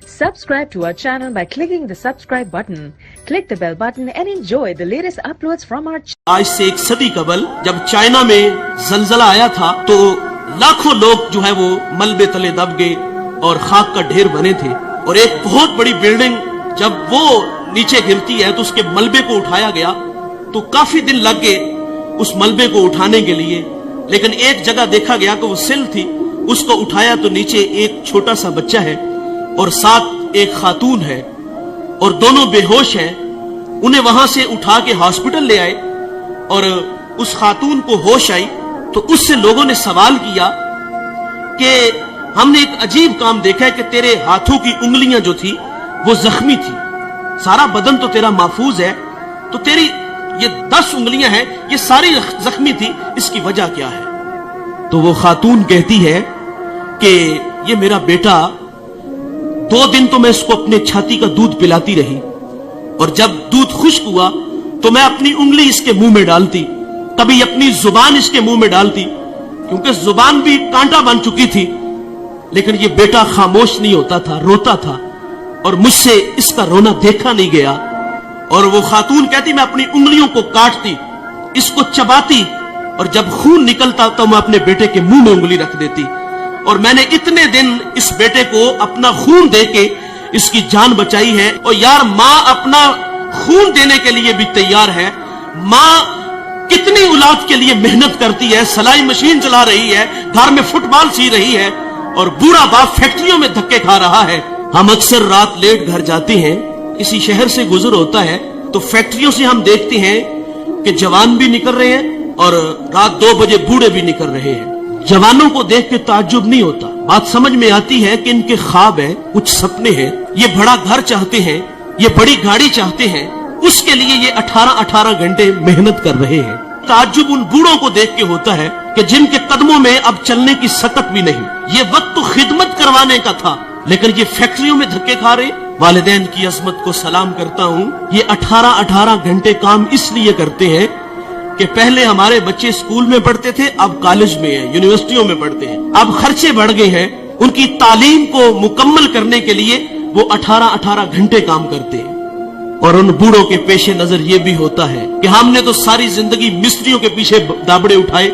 Subscribe to our channel by clicking the subscribe button. Click the bell button and enjoy the latest uploads from our channel. आज से एक सदी कबल जब China में जलजला आया था तो लाखों लोग जो है वो मलबे तले दब गए और खाक का ढेर बने थे, और एक बहुत बड़ी बिल्डिंग जब वो नीचे गिरती है तो उसके मलबे को उठाया गया तो काफी दिन लग गए उस मलबे को उठाने के लिए। लेकिन एक जगह देखा गया कि वो सिल थी, उसको उठाया तो नीचे एक छोटा सा बच्चा है और साथ एक खातून है और दोनों बेहोश हैं। उन्हें वहां से उठा के हॉस्पिटल ले आए और उस खातून को होश आई तो उससे लोगों ने सवाल किया कि हमने एक अजीब काम देखा है कि तेरे हाथों की उंगलियां जो थी वो जख्मी थी, सारा बदन तो तेरा महफूज है, तो तेरी ये 10 उंगलियां हैं ये सारी जख्मी थी, इसकी वजह क्या है? तो वो खातून कहती है कि ये मेरा बेटा 2 दिन तो मैं इसको अपने छाती का दूध पिलाती रही और जब दूध खुश्क हुआ तो मैं अपनी उंगली इसके मुंह में डालती, कभी अपनी जुबान इसके मुंह में डालती क्योंकि जुबान भी कांटा बन चुकी थी, लेकिन ये बेटा खामोश नहीं होता था, रोता था और मुझसे इसका रोना देखा नहीं गया। और वो खातून कहती मैं अपनी उंगलियों को काटती, इसको चबाती और जब खून निकलता तो मैं अपने बेटे के मुंह में उंगली रख देती, और मैंने इतने दिन इस बेटे को अपना खून देके इसकी जान बचाई है। और यार माँ अपना खून देने के लिए भी तैयार है, माँ कितनी औलाद के लिए मेहनत करती है, सिलाई मशीन चला रही है, घर में फुटबॉल सी रही है, और बूढ़ा बाप फैक्ट्रियों में धक्के खा रहा है। हम अक्सर रात लेट घर जाते हैं, किसी शहर से गुजर होता है तो फैक्ट्रियों से हम देखते हैं कि जवान भी निकल रहे हैं और रात 2 बजे बूढ़े भी निकल रहे हैं। जवानों को देख के ताज्जुब नहीं होता, बात समझ में आती है कि इनके ख्वाब है, कुछ सपने हैं, ये बड़ा घर चाहते हैं, ये बड़ी गाड़ी चाहते हैं, उसके लिए ये 18-18 घंटे मेहनत कर रहे हैं। ताज्जुब उन बूढ़ों को देख के होता है कि जिनके कदमों में अब चलने की सकत भी नहीं। ये वक्त तो खिदमत करवाने का था, लेकिन ये फैक्ट्रियों में धक्के खा रहे। वालिदैन की अजमत को सलाम करता हूँ, ये 18-18 घंटे काम इसलिए करते हैं कि पहले हमारे बच्चे स्कूल में पढ़ते थे, अब कॉलेज में है, यूनिवर्सिटियों में पढ़ते हैं, अब खर्चे बढ़ गए हैं, उनकी तालीम को मुकम्मल करने के लिए वो 18-18 घंटे काम करते हैं। और उन बूढ़ों के पेशे नजर ये भी होता है कि हमने तो सारी जिंदगी मिस्त्रियों के पीछे दाबड़े उठाए,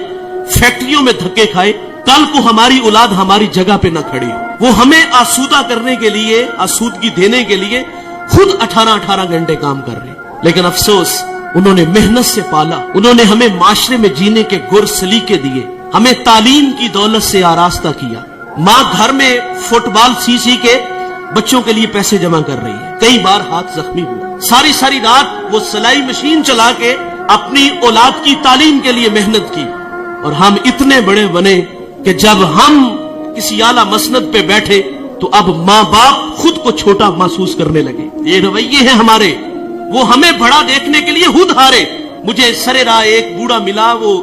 फैक्ट्रियों में धक्के खाए, कल को हमारी औलाद हमारी जगह पे न खड़ी हो, वो हमें आसूदा करने के लिए, आसूदगी देने के लिए खुद 18-18 घंटे काम कर रहे हैं। लेकिन अफसोस उन्होंने मेहनत से पाला, उन्होंने हमें माशरे में जीने के गुर सलीके दिए, हमें तालीम की दौलत से आरास्ता किया। माँ घर में फुटबॉल सी के बच्चों के लिए पैसे जमा कर रही है, कई बार हाथ जख्मी हुआ, सारी सारी रात वो सिलाई मशीन चला के अपनी औलाद की तालीम के लिए मेहनत की। और हम इतने बड़े बने कि जब हम किसी आला मसनद पे बैठे तो अब माँ बाप खुद को छोटा महसूस करने लगे। ये रवैये हैं हमारे, वो हमें बड़ा देखने के लिए खुद हारे। मुझे सरे राह एक बूढ़ा मिला, वो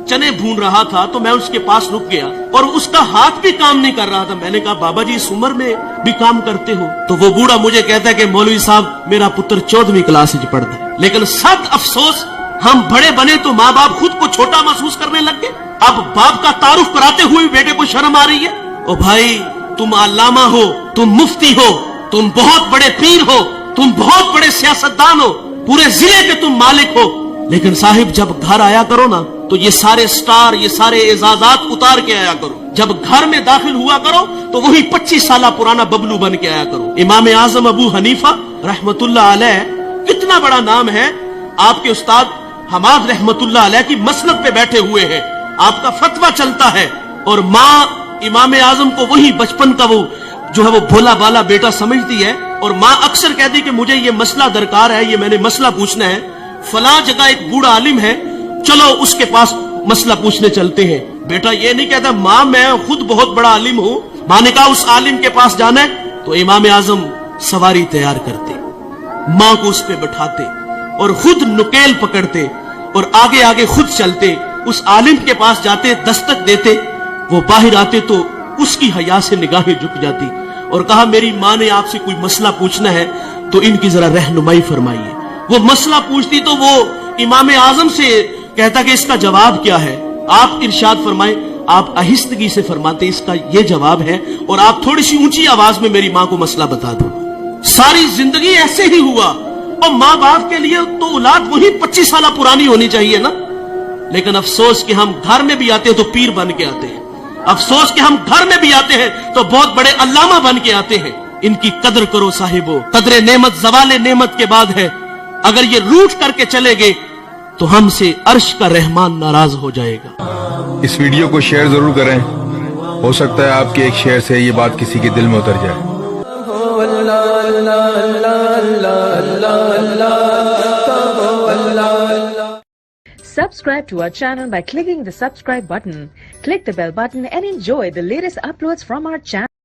चने भून रहा था तो मैं उसके पास रुक गया और उसका हाथ भी काम नहीं कर रहा था। मैंने कहा बाबा जी इस उम्र में भी काम करते हो? तो वो बूढ़ा मुझे कहता है कि मौलवी साहब मेरा पुत्र 14वीं क्लास में पढ़ता है। लेकिन सद अफसोस हम बड़े बने तो माँ बाप खुद को छोटा महसूस करने लग गए। अब बाप का तारुफ कराते हुए बेटे को शर्म आ रही है। ओ भाई तुम अल्लामा हो, तुम मुफ्ती हो, तुम बहुत बड़े पीर हो, तुम बहुत बड़े सियासतदान हो, पूरे जिले के तुम मालिक हो, लेकिन साहिब जब घर आया करो ना तो ये सारे स्टार, ये सारे एजाजात उतार के आया करो। जब घर में दाखिल हुआ करो तो वही 25 साल पुराना बबलू बन के आया करो। इमाम आजम अबू हनीफा रहमतुल्लाह अलैह, कितना बड़ा नाम है, आपके उस्ताद हमाद रहमतुल्लाह अलैह की मसनद पे बैठे हुए हैं, आपका फतवा चलता है, और माँ इमाम आजम को वही बचपन का वो जो है वो भोला बाला बेटा समझती है। और माँ अक्सर कहती कि मुझे ये मसला दरकार है, ये मैंने मसला पूछना है, फलां जगह एक बूढ़ा आलिम है, चलो उसके पास मसला पूछने चलते हैं। बेटा ये नहीं कहता माँ मैं खुद बहुत बड़ा आलिम हूँ। माँ ने कहा उस आलिम के पास जाना है तो इमाम आजम सवारी तैयार करते, माँ को उस पे बैठाते और खुद नुकेल पकड़ते और आगे आगे खुद चलते, उस आलिम के पास जाते, दस्तक देते, वो बाहर आते तो उसकी हया से निगाहें झुक जाती और कहा मेरी माँ ने आपसे कोई मसला पूछना है तो इनकी जरा रहनुमाई फरमाइए। वो मसला पूछती तो वो इमाम आजम से कहता कि इसका जवाब क्या है, आप इरशाद फरमाएं। आप आहिस्तगी से फरमाते इसका ये जवाब है, और आप थोड़ी सी ऊंची आवाज में मेरी मां को मसला बता दो। सारी जिंदगी ऐसे ही हुआ, और माँ बाप के लिए तो औलाद वही 25 साल पुरानी होनी चाहिए ना। लेकिन अफसोस कि हम घर में भी आते हैं तो पीर बन के आते हैं, अफसोस कि हम घर में भी आते हैं तो बहुत बड़े अल्लामा बन के आते हैं। इनकी कदर करो साहिबो, कदरे नेमत जवाले नेमत के बाद है। अगर ये रूठ करके चले गए तो हमसे अर्श का रहमान नाराज हो जाएगा। इस वीडियो को शेयर जरूर करें, हो सकता है आपके एक शेयर से ये बात किसी के दिल में उतर जाए। Subscribe to our channel by clicking the subscribe button. Click the bell button and enjoy the latest uploads from our channel.